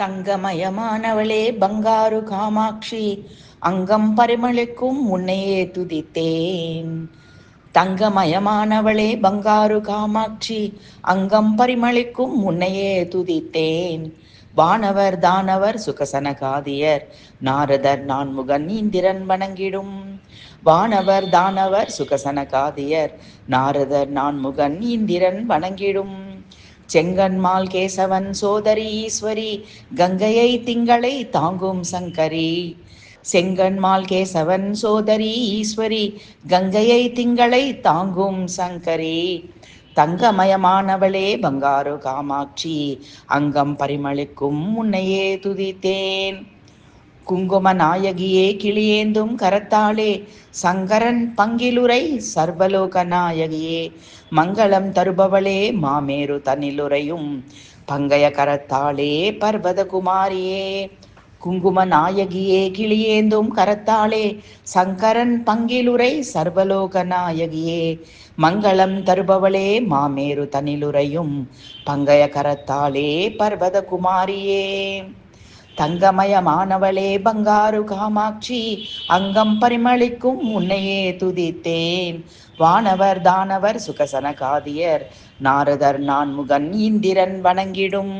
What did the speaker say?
தங்கமயமானவளே பங்காரு காமாட்சி, அங்கம் பரிமளிக்கும் உன்னையே துதித்தேன். தங்கமயமானவளே பங்காரு காமாட்சி, அங்கம் பரிமளிக்கும் உன்னையே துதித்தேன். வானவர் தானவர் சுகசனகாதியர், நாரதர் நான்முகன் இந்திரன் வணங்கிடும். வானவர் தானவர் சுகசனகாதியர், நாரதர் நான்முகன் இந்திரன் வணங்கிடும். செங்கன்மால் கேசவன் சோதரி ஈஸ்வரி, கங்கையை திங்களை தாங்கும் சங்கரி. செங்கன்மால் கேசவன் சோதரி ஈஸ்வரி, கங்கையை திங்களை தாங்கும் சங்கரி. தங்கமயமானவளே பங்காரு காமாட்சி, அங்கம் பரிமளிக்கும் உன்னையே துதித்தேன். குங்கும நாயகியே கிளியேந்தும் கரத்தாளே, சங்கரன் பங்கிலுரை சர்வலோக நாயகியே, மங்களம் தருபவளே மாமேரு தனிலுரையும் பங்கய கரத்தாளே பர்வத குமாரியே. குங்கும நாயகியே கிளியேந்தும் கரத்தாளே, சங்கரன் பங்கிலுரை சர்வலோக நாயகியே, மங்களம் தருபவளே மாமேரு தனிலுரையும் பங்கய கரத்தாளே பர்வத குமாரியே. தங்கமயமானவளே பங்காரு காமாட்சி, அங்கம் பரிமளிக்கும் உன்னையே துதித்தேன். வானவர் தானவர் சுகசனகாதியர், நாரதர் நான்முகன் இந்திரன் வணங்கிடும்.